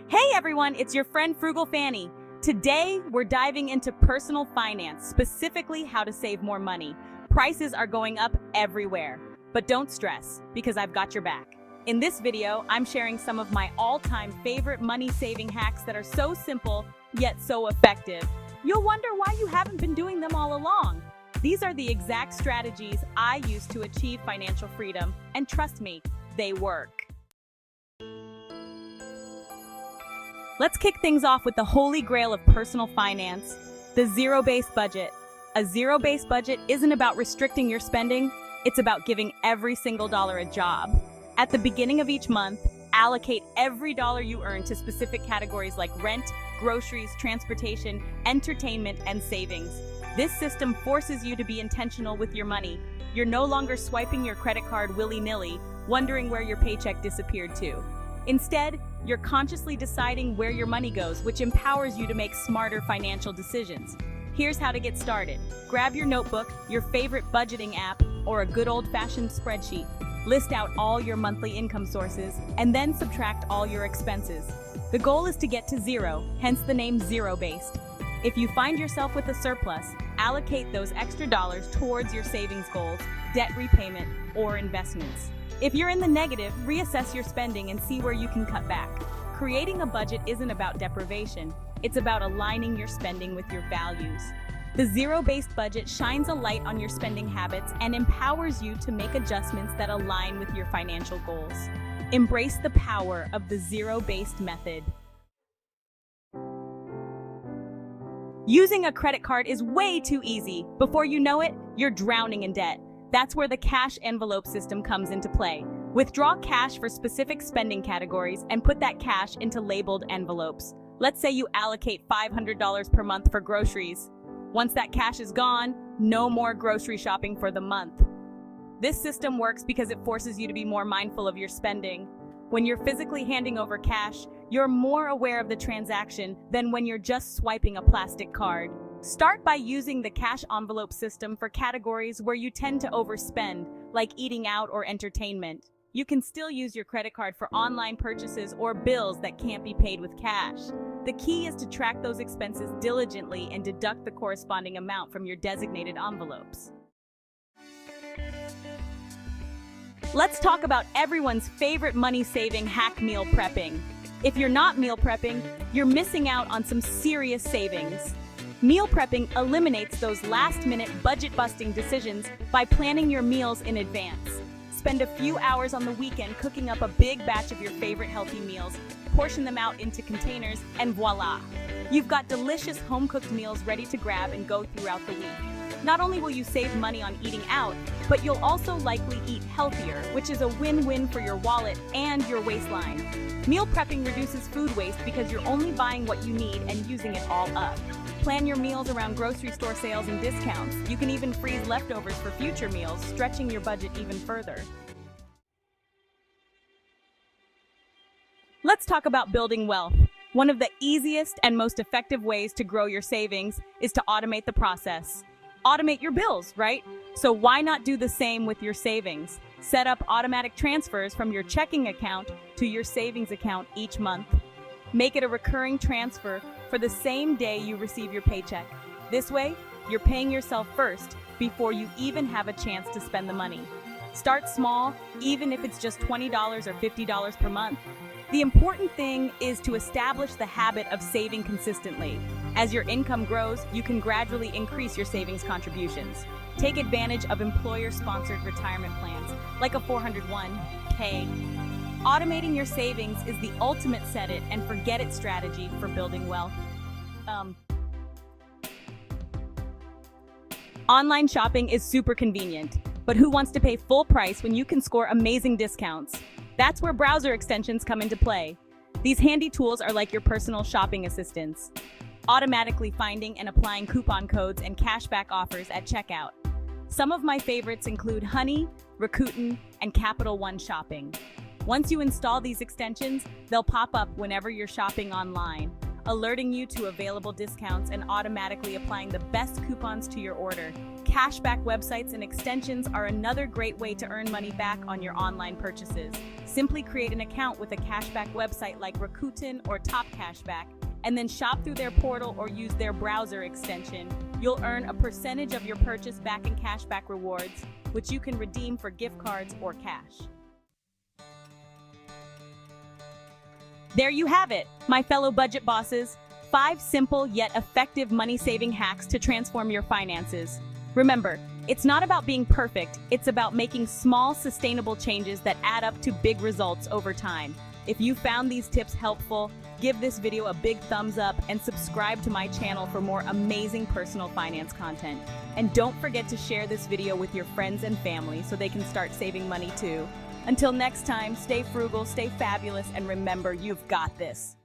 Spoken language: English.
Hey everyone, it's your friend Frugal Fanny. Today, we're diving into personal finance, specifically how to save more money. Prices are going up everywhere, but don't stress, because I've got your back. In this video, I'm sharing some of my all-time favorite money-saving hacks that are so simple, yet so effective. You'll wonder why you haven't been doing them all along. These are the exact strategies I use to achieve financial freedom, and trust me, they work. Let's kick things off with the holy grail of personal finance, the zero-based budget. A zero-based budget isn't about restricting your spending, it's about giving every single dollar a job. At the beginning of each month, allocate every dollar you earn to specific categories like rent, groceries, transportation, entertainment, and savings. This system forces you to be intentional with your money. You're no longer swiping your credit card willy-nilly, wondering where your paycheck disappeared to. Instead, you're consciously deciding where your money goes, which empowers you to make smarter financial decisions. Here's how to get started. Grab your notebook, your favorite budgeting app, or a good old-fashioned spreadsheet. List out all your monthly income sources, and then subtract all your expenses. The goal is to get to zero, hence the name zero-based. If you find yourself with a surplus, allocate those extra dollars towards your savings goals, debt repayment, or investments. If you're in the negative, reassess your spending and see where you can cut back. Creating a budget isn't about deprivation, it's about aligning your spending with your values. The zero-based budget shines a light on your spending habits and empowers you to make adjustments that align with your financial goals. Embrace the power of the zero-based method. Using a credit card is way too easy. Before you know it, you're drowning in debt. That's where the cash envelope system comes into play. Withdraw cash for specific spending categories and put that cash into labeled envelopes. Let's say you allocate $500 per month for groceries. Once that cash is gone, no more grocery shopping for the month. This system works because it forces you to be more mindful of your spending. When you're physically handing over cash, you're more aware of the transaction than when you're just swiping a plastic card. Start by using the cash envelope system for categories where you tend to overspend, like eating out or entertainment. You can still use your credit card for online purchases or bills that can't be paid with cash. The key is to track those expenses diligently and deduct the corresponding amount from your designated envelopes. Let's talk about everyone's favorite money-saving hack: meal prepping. If you're not meal prepping, you're missing out on some serious savings. Meal prepping eliminates those last-minute budget-busting decisions by planning your meals in advance. Spend a few hours on the weekend cooking up a big batch of your favorite healthy meals, portion them out into containers, and voila! You've got delicious home-cooked meals ready to grab and go throughout the week. Not only will you save money on eating out, but you'll also likely eat healthier, which is a win-win for your wallet and your waistline. Meal prepping reduces food waste because you're only buying what you need and using it all up. Plan your meals around grocery store sales and discounts. You can even freeze leftovers for future meals, stretching your budget even further. Let's talk about building wealth. One of the easiest and most effective ways to grow your savings is to automate the process. Automate your bills, right? So why not do the same with your savings? Set up automatic transfers from your checking account to your savings account each month. Make it a recurring transfer for the same day you receive your paycheck. This way, you're paying yourself first before you even have a chance to spend the money. Start small, even if it's just $20 or $50 per month. The important thing is to establish the habit of saving consistently. As your income grows, you can gradually increase your savings contributions. Take advantage of employer-sponsored retirement plans, like a 401k. Automating your savings is the ultimate set-it-and-forget-it strategy for building wealth. Online shopping is super convenient, but who wants to pay full price when you can score amazing discounts? That's where browser extensions come into play. These handy tools are like your personal shopping assistants, automatically finding and applying coupon codes and cashback offers at checkout. Some of my favorites include Honey, Rakuten, and Capital One Shopping. Once you install these extensions, they'll pop up whenever you're shopping online. alerting you to available discounts and automatically applying the best coupons to your order. Cashback websites and extensions are another great way to earn money back on your online purchases. Simply create an account with a cashback website like Rakuten or Top Cashback, and then shop through their portal or use their browser extension. You'll earn a percentage of your purchase back in cashback rewards, which you can redeem for gift cards or cash. There you have it, my fellow budget bosses. 5 simple yet effective money-saving hacks to transform your finances. Remember, it's not about being perfect, it's about making small, sustainable changes that add up to big results over time. If you found these tips helpful, give this video a big thumbs up and subscribe to my channel for more amazing personal finance content. And don't forget to share this video with your friends and family so they can start saving money too. Until next time, stay frugal, stay fabulous, and remember, you've got this.